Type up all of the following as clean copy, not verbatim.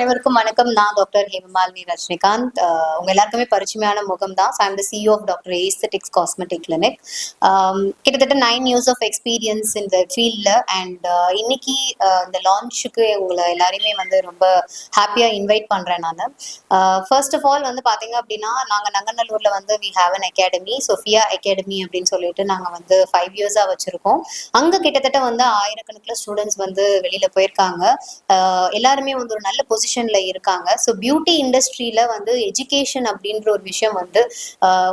அனைவருக்கும் வணக்கம். நான் டாக்டர் ஹேமமாலினி ரஜினிகாந்த். உங்க எல்லாருக்குமே பரிச்சயமான முகம் தான். I am the CEO of doctor aesthetics cosmetic clinic. கிட்டத்தட்ட 9 years ஆஃப் எக்ஸ்பீரியன்ஸ் இந்த ஃபீல்டில். அண்ட் இன்னைக்கு இந்த லான்ச்சுக்கு உங்களை எல்லாரையுமே வந்து ரொம்ப ஹாப்பியாக இன்வைட் பண்ணுறேன் நான். ஃபர்ஸ்ட் ஆஃப் ஆல் வந்து பார்த்தீங்க அப்படின்னா, நாங்கள் நங்கநல்லூரில் வந்து we have an academy, Sophia academy அப்படின்னு சொல்லிட்டு நாங்கள் வந்து 5 years வச்சுருக்கோம். அங்கே கிட்டத்தட்ட வந்து ஆயிரக்கணக்கில் ஸ்டூடெண்ட்ஸ் வந்து வெளியில் போயிருக்காங்க. எல்லாருமே வந்து ஒரு நல்ல பொசிஷன்ல இருக்காங்க. ஸோ பியூட்டி இண்டஸ்ட்ரியில வந்து எஜுகேஷன் அப்படின்ற ஒரு விஷயம் வந்து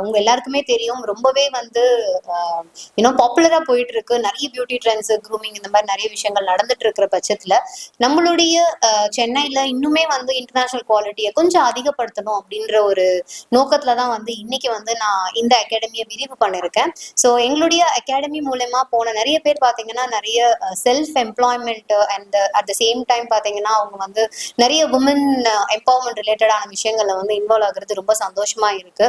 உங்க எல்லாருக்குமே தெரியும், ரொம்பவே வந்து பாப்புலரா போயிட்டு இருக்கு. நிறைய பியூட்டி ட்ரெண்ட்ஸ், க்ரூமிங், இந்த மாதிரி நிறைய விஷயங்கள் நடந்துட்டு இருக்கிற பட்சத்துல நம்மளுடைய சென்னையில இன்னுமே வந்து இன்டர்நேஷனல் குவாலிட்டியை கொஞ்சம் அதிகப்படுத்தணும் அப்படின்ற ஒரு நோக்கத்துல தான் வந்து இன்னைக்கு வந்து நான் இந்த அகாடமியை விரிவு பண்ணிருக்கேன். ஸோ எங்களுடைய அகாடமி மூலமா போன நிறைய பேர் பாத்தீங்கன்னா நிறைய self employment and at the same time பாத்தீங்கன்னா அவங்க வந்து நிறைய உமன் எம்பவர்மெண்ட் ரிலேட்டடான விஷயங்கள்ல வந்து இன்வால்வ் ஆகுறது ரொம்ப சந்தோஷமா இருக்கு.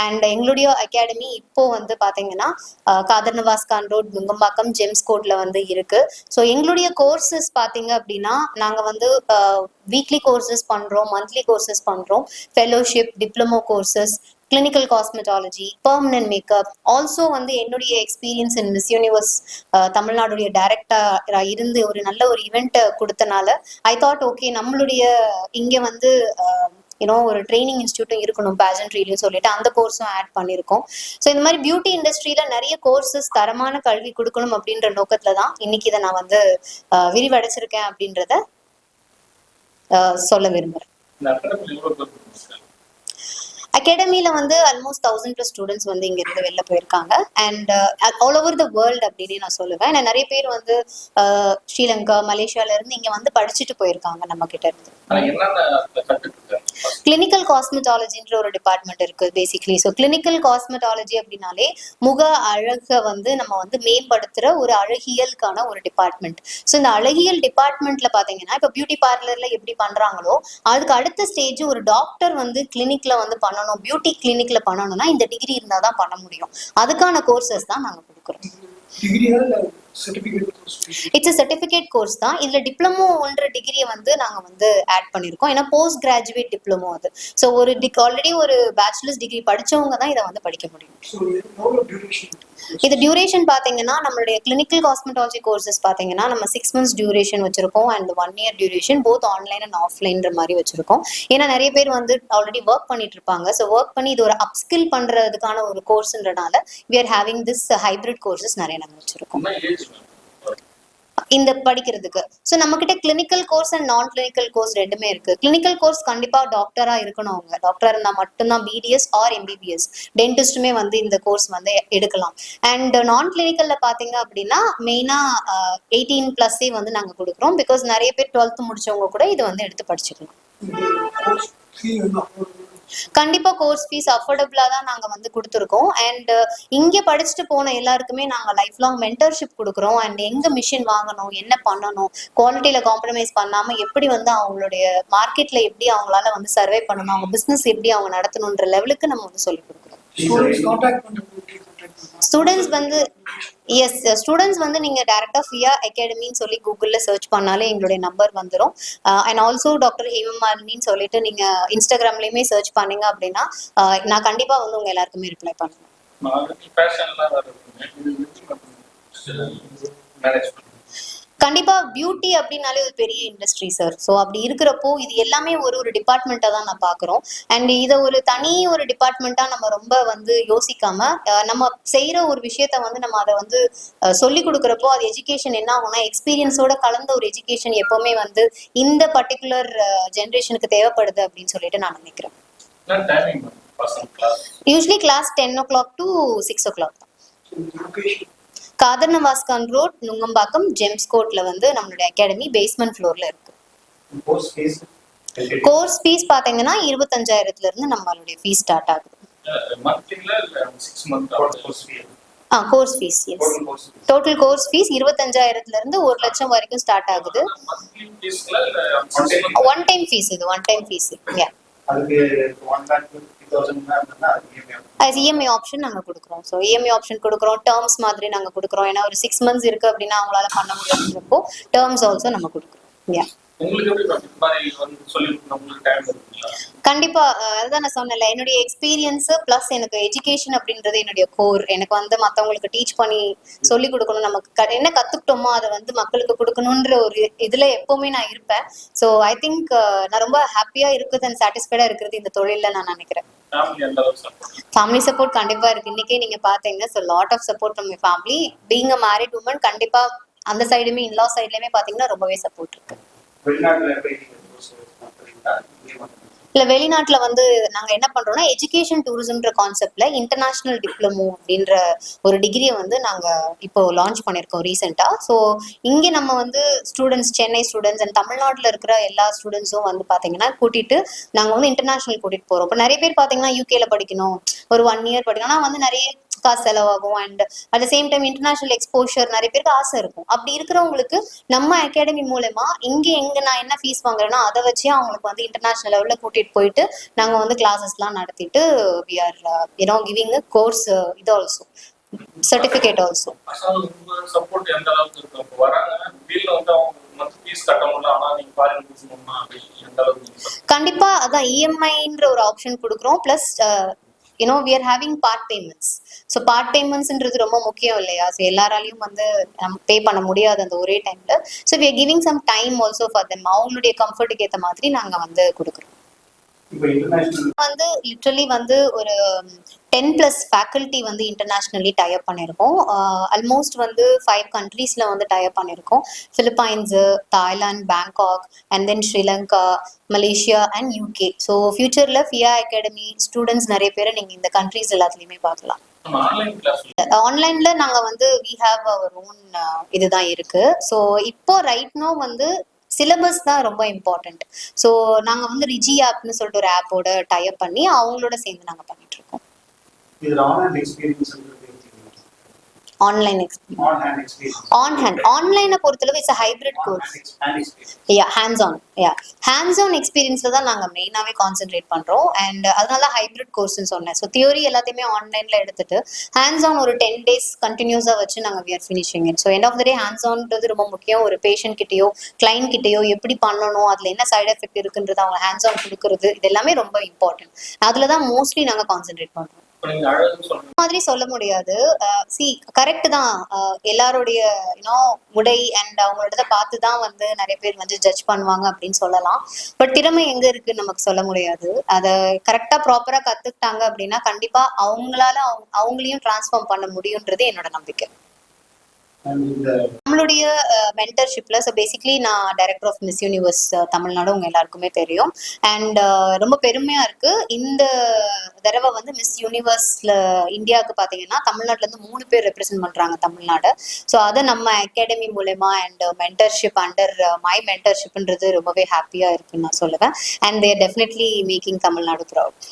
அண்ட் எங்களுடைய அகாடமி இப்போ வந்து பாத்தீங்கன்னா காதர்நவாஸ்கான் ரோட், நுங்கம்பாக்கம், ஜெம்ஸ் கோட்ல வந்து இருக்கு. ஸோ எங்களுடைய கோர்சஸ் பாத்தீங்க அப்படின்னா நாங்க வந்து வீக்லி கோர்சஸ் பண்றோம், மந்த்லி கோர்சஸ் பண்றோம், fellowship, diploma courses, clinical cosmetology, permanent makeup. Also வந்து என்னுடைய எக்ஸ்பீரியன்ஸ் இன் மிஸ் யூனிவர்ஸ் தமிழ்நாடுடைய டைரக்டரா இருந்து ஒரு நல்ல ஒரு ஈவெண்ட் கொடுத்தனால ஐ தாட் ஓகே நம்மளுடைய இங்க வந்து ஒரு ட்ரைனிங் இன்ஸ்டியூட்டும் இருக்கணும் பேஜன்ட்ரிலையும் சொல்லிட்டு அந்த கோர்ஸும் ஆட் பண்ணியிருக்கோம். ஸோ இந்த மாதிரி பியூட்டி இண்டஸ்ட்ரியில நிறைய கோர்சஸ், தரமான கல்வி கொடுக்கணும் அப்படின்ற நோக்கத்துல தான் இன்னைக்கு இதை நான் வந்து விரிவடைச்சிருக்கேன் அப்படின்றத சொல்ல விரும்புறேன். அகாடமியில வந்து ஆல்மோஸ்ட் 1000+ ஸ்டூடெண்ட்ஸ் வந்து இங்க இருந்து வெளில போயிருக்காங்க. And all over the world அப்படின்னு நான் சொல்லுவேன். நிறைய பேர் வந்து ஸ்ரீலங்கா, மலேசியால இருந்து இங்க வந்து படிச்சுட்டு போயிருக்காங்க நம்ம கிட்ட இருந்து. கிளினிக்கல் காஸ்மெட்டாலஜின்ற ஒரு டிபார்ட்மெண்ட் இருக்கு பேசிக்லி. ஸோ கிளினிக்கல் காஸ்மெட்டாலஜி அப்படின்னாலே முக அழகை வந்து நம்ம வந்து மேம்படுத்துற ஒரு அழகியலுக்கான ஒரு டிபார்ட்மெண்ட். ஸோ இந்த அழகியல் டிபார்ட்மெண்ட்ல பாத்தீங்கன்னா இப்போ பியூட்டி பார்லர்ல எப்படி பண்றாங்களோ அதுக்கு அடுத்த ஸ்டேஜ் ஒரு டாக்டர் வந்து கிளினிக்ல வந்து பண்ணணும், பியூட்டி கிளினிக்ல பண்ணணும்னா இந்த டிகிரி இருந்தா தான் பண்ண முடியும். அதுக்கான கோர்சஸ் தான் நாங்க கொடுக்குறோம். இட்ஸ் a certificate கோர்ஸ் தான். இதுல டிப்ளமோன்ற டிகிரியை வந்து நாங்க வந்து ஆட் பண்ணிருக்கோம். ஏன்னா போஸ்ட் கிராஜுவேட் டிப்ளமோ அது. ஸோ ஒரு ஆல்ரெடி ஒரு பேச்சுலர்ஸ் டிகிரி படிச்சவங்க தான் இதை வந்து படிக்க முடியும். இது டியூரேஷன் பாத்தீங்கன்னா நம்மளுடைய கிளினிக்கல் காஸ்மெட்டாலஜி கோர்சஸ் பாத்தீங்கன்னா நம்ம 6 months டியூரேஷன் வச்சிருக்கோம் and 1 year duration, both online and ஆஃப்லைன்ற மாதிரி வச்சிருக்கோம். ஏன்னா நிறைய பேர் வந்து ஆல்ரெடி ஒர்க் பண்ணிட்டு இருப்பாங்க. ஸோ ஒர்க் பண்ணி இது ஒரு அப்ஸ்கில் பண்றதுக்கான ஒரு கோர்ஸ்ன்றனால we are having this hybrid courses நிறைய நாங்கள் வச்சிருக்கோம் இந்த படிக்கிறதுக்கு. ஸோ நம்ம கிட்ட கிளினிக்கல் கோர்ஸ் அண்ட் நான் கிளினிக்கல் கோர்ஸ் ரெண்டுமே இருக்கு. கிளினிக்கல் கோர்ஸ் கண்டிப்பா டாக்டரா இருக்கணும். அவங்க டாக்டரா இருந்தா மட்டும்தான் பிடிஎஸ் ஆர் எம்பிபிஎஸ், டென்டிஸ்டுமே வந்து இந்த கோர்ஸ் வந்து எடுக்கலாம். அண்ட் நான் கிளினிக்கல்ல பாத்தீங்க அப்படின்னா மெயினா 18+ வந்து நாங்க கொடுக்குறோம். பிகாஸ் நிறைய பேர் 12th முடிச்சவங்க கூட இது வந்து எடுத்து படிச்சுக்கலாம். கண்டிப்பா கோர்ஸ் ஃபீஸ் அஃபோர்டபுளா தான் நாங்க வந்து கொடுத்துருக்கோம். அண்ட் இங்க படிச்சுட்டு போன எல்லாருக்குமே நாங்க லைஃப் லாங் மென்டர்ஷிப் கொடுக்குறோம். அண்ட் எங்க மிஷின் வாங்கணும், என்ன பண்ணணும், குவாலிட்டியில காம்ப்ரமைஸ் பண்ணாம எப்படி வந்து அவங்களுடைய மார்க்கெட்ல எப்படி அவங்களால வந்து சர்வே பண்ணணும், அவங்க பிசினஸ் எப்படி அவங்க நடத்தணும்ன்ற லெவலுக்கு நம்ம வந்து சொல்லிக் கொடுக்குறோம். ஸ்டூடெண்ட்ஸ் வந்து ஸ்டூடெண்ட்ஸ் வந்து நீங்க டைரக்டா ஃபியா அகாடமின்னு சொல்லி கூகுள்ல சர்ச் பண்ணாலே எங்களுடைய நம்பர் வந்துடும். அண்ட் ஆல்சோ டாக்டர் ஹேமமாலினின்னு சொல்லிட்டு நீங்க இன்ஸ்டாகிராம்லயுமே சர்ச் பண்ணீங்க அப்படின்னா நான் கண்டிப்பா வந்து உங்க எல்லாருக்குமே ரிப்ளை பண்ணுவேன். கண்டிப்பா பியூட்டி அப்படின்னாலே ஒரு பெரிய இண்டஸ்ட்ரி சார். ஸோ அப்படி இருக்கிறப்போ இது எல்லாமே ஒரு டிபார்ட்மெண்ட்டா தான் நான் பாக்குறோம். அண்ட் இதை ஒரு தனி ஒரு டிபார்ட்மெண்ட்டா நம்ம ரொம்ப வந்து யோசிக்காம நம்ம செய்யற ஒரு விஷயத்த வந்து நம்ம அதை வந்து சொல்லி கொடுக்குறப்போ அது எஜுகேஷன் என்ன ஆகும்னா எக்ஸ்பீரியன்ஸோட கலந்த ஒரு எஜுகேஷன் எப்பவுமே வந்து இந்த பர்டிகுலர் ஜென்ரேஷனுக்கு தேவைப்படுது அப்படின்னு சொல்லிட்டு நான் நினைக்கிறேன். Usually class 10 o'clock to 6 o'clock தான். காதர்நவாஸ்கான் ரோட், நுங்கம்பாக்கம், ஜெம்ஸ் கோட்ல வந்து நம்மளுடைய அகாடமி பேஸ்மெண்ட் ஃப்ளோர்ல இருக்கு. கோர்ஸ் ஃபீஸ் பாத்தீங்கன்னா 25,000 இருந்து நம்மளுடைய ஃபீஸ் ஸ்டார்ட் ஆகுது. Course fees total course fees 25,000 இருந்து 1 லட்சம் வரைக்கும் ஸ்டார்ட் ஆகுது. ஒன் டைம் ஃபீஸ் இது, one time fees. EMI option நாங்க கொடுக்குறோம். ஸோ இஎம்ஐ ஆப்ஷன் கொடுக்குறோம், டேர்ம்ஸ் மாதிரி நாங்க கொடுக்குறோம். ஏன்னா ஒரு 6 months இருக்கு அப்படின்னா அவங்களால பண்ண முடியாதுன்றப்போ டேர்ம்ஸ் ஆல்சோ நம்ம கொடுக்குறோம். உங்களுக்கு எப்படி மேம் இந்த மாதிரி வந்து சொல்லி கொடுக்கணும் உங்களுக்கு டைம் இருக்குங்களா? கண்டிப்பா அதுதான் நான் சொன்னேன்ல, என்னுடைய எக்ஸ்பீரியன்ஸ் பிளஸ் எனக்கு எஜுகேஷன் அப்படின்றது என்னுடைய கோர். எனக்கு வந்து மத்தவங்களுக்கு டீச் பண்ணி சொல்லி கொடுக்கணும், நமக்கு என்ன கத்துக்கிட்டோமோ அதை வந்து மக்களுக்கு கொடுக்கணுன்ற ஒரு இதுல எப்பவுமே நான் இருப்பேன். ஸோ ஐ திங்க் நான் ரொம்ப ஹாப்பியா இருக்குது அண்ட் சாட்டிஸ்ஃபைடா இருக்கிறது இந்த தொழில நான் நினைக்கிறேன். ஃபேமிலி எந்த அளவுக்கு சப்போர்ட்? ஃபேமிலி சப்போர்ட் கண்டிப்பா இருக்கு. இன்னைக்கே நீங்க பாத்தீங்கன்னா so lot of support from my family. Being a married woman கண்டிப்பா அந்த சைடுமே இன்லா சைட்லயுமே பாத்தீங்கன்னா ரொம்பவே சப்போர்ட் இருக்கு. வெளிநாட்டுல எப்படி இல்ல வெளிநாட்டுல வந்து நாங்க என்ன பண்றோம்னா எஜுகேஷன் டூரிசம்ன்ற கான்செப்ட்ல இன்டர்நேஷனல் டிப்ளமோ அப்படின்ற ஒரு டிகிரியை வந்து நாங்க இப்போ லான்ச் பண்ணிருக்கோம் ரீசெண்டா. ஸோ இங்கே நம்ம வந்து ஸ்டூடெண்ட்ஸ், சென்னை ஸ்டூடெண்ட்ஸ் அண்ட் தமிழ்நாட்டில் இருக்கிற எல்லா ஸ்டூடெண்ட்ஸும் வந்து பாத்தீங்கன்னா கூட்டிட்டு நாங்க வந்து இன்டர்நேஷனல் கூட்டிட்டு போறோம். இப்போ நிறைய பேர் பாத்தீங்கன்னா யூகேல படிக்கணும், ஒரு 1 இயர் படிக்கணும், ஆனா வந்து நிறைய காசு செலவாகும் and at the same time international exposure நிறைய பேருக்கு ஆசை இருக்கும். அப்படி இருக்கிறவங்களுக்கு நம்ம அகாடமி மூலமா எங்க நான் என்ன ஃபீஸ் வாங்குறேனோ அதை வச்சு அவங்களுக்கு வந்து இன்டர்நேஷனல் லெவல்ல கூட்டிட்டு போயிட்டு நாங்க வந்து கிளாஸஸ்லாம் நடத்திட்டு we are giving a course இது ஆல்சோ சர்டிஃபிகேட் ஆல்சோ. சப்போர்ட் எந்த அளவுக்கு இருக்கு? இப்போ வராங்க வீட்ல வந்து அவங்க மந்த் ஃபீஸ் கட்ட முடியல, ஆனா நீங்க ஃபாரின் போகணும்னா எந்த அளவுக்கு? கண்டிப்பா அதான் இஎம்ஐன்ற ஒரு ஆப்ஷன் கொடுக்குறோம். Plus we are having part payments. So part பேமெண்ட்ஸ்ன்றது ரொம்ப முக்கியம் இல்லையா? ஸோ எல்லாராலையும் வந்து பே பண்ண முடியாது அந்த ஒரே டைம்ல. So we are giving some time also for them. அவங்களுடைய கம்ஃபர்ட்டுக்கு ஏற்ற மாதிரி நாங்க வந்து கொடுக்குறோம். வந்து லிட்ரலி வந்து ஒரு 10+ ஃபேக்கல்ட்டி வந்து இன்டர்நேஷ்னலி டைப் பண்ணியிருக்கோம். ஆல்மோஸ்ட் வந்து 5 கண்ட்ரீஸ்ல வந்து டைப் பண்ணியிருக்கோம். Philippines, Thailand, Bangkok and then Sri Lanka, Malaysia and UK. So ஃபியூச்சர்ல ஃபியா அகாடமி ஸ்டூடெண்ட்ஸ் நிறைய பேரை நீங்க இந்த கண்ட்ரீஸ் எல்லாத்துலயுமே பார்க்கலாம். ஆன்லைன்ல நாங்க வந்து வி ஹாவ் அவர் ஓன் இதுதான் இருக்கு. ஸோ இப்போ ரைட் நோ வந்து சிலபஸ் தான் ரொம்ப இம்பார்ட்டன்ட். ஸோ நாங்க வந்து ரிஜி ஆப்னு சொல்லிட்டு ஒரு ஆப்போட டைப் பண்ணி அவங்களோட சேர்ந்து நாங்க பண்ணிட்டு இருக்கோம். ஆன்லைன் ஆன்லைனை பொறுத்தளவு it's hybrid course. Hands on எக்ஸ்பீரியன்ஸ்ல தான் நாங்க மெயினாவே கான்சென்ட்ரேட் பண்றோம். அண்ட் அதனால ஹைபிரிட் கோர்ஸ்னு சொன்னேன். ஸோ தியோரி எல்லாத்தையுமே ஆன்லைன்ல எடுத்துட்டு ஹேண்ட்ஸ் ஆன் ஒரு 10 days கண்டினியூஸா வச்சு நாங்க we are finishing it. So end of the day hands ஆன்றது ரொம்ப முக்கியம். ஒரு பேஷண்ட் கிட்டயோ கிளைண்ட் கிட்டயோ எப்படி பண்ணணும், அதுல என்ன சைடு எஃபெக்ட் இருக்குன்றது அவங்க ஹேண்ட்ஸ் ஆன் கொடுக்கறது, இது எல்லாமே ரொம்ப இம்பார்ட்டன்ட். அதுலதான் மோஸ்ட்லி நாங்க கான்சென்ட்ரேட் பண்றோம். மாதிரி சொல்ல முடியாது. சி கரெக்ட் தான். எல்லாருடைய உடை அண்ட் அவங்களோட பார்த்து தான் வந்து நிறைய பேர் வந்து ஜட்ஜ் பண்ணுவாங்க அப்படின்னு சொல்லலாம். பட் திறமை எங்க இருக்குன்னு நமக்கு சொல்ல முடியாது. அதை கரெக்டா ப்ராப்பரா கத்துக்கிட்டாங்க அப்படின்னா கண்டிப்பா அவங்களால அவங்களையும் டிரான்ஸ்ஃபார்ம் பண்ண முடியும்ன்றது என்னோட நம்பிக்கை. நம்மளுடைய மென்டர்ஷிப்ல ஸோ பேசிக்லி நான் director of Miss Universe Tamil Nadu உங்க எல்லாருக்குமே தெரியும். அண்ட் ரொம்ப பெருமையா இருக்கு. இந்த தடவை வந்து மிஸ் யூனிவர்ஸ்ல இந்தியாவுக்கு பாத்தீங்கன்னா தமிழ்நாட்டுல இருந்து 3 பேர் ரெப்ரசென்ட் பண்றாங்க தமிழ்நாடு. ஸோ அதை நம்ம அகாடமி மூலமா அண்ட் மென்டர்ஷிப் அண்டர் மை மென்டர்ஷிப்ன்றது ரொம்பவே ஹாப்பியா இருக்குன்னு நான் சொல்லுவேன். And they're definitely making Tamil Nadu proud.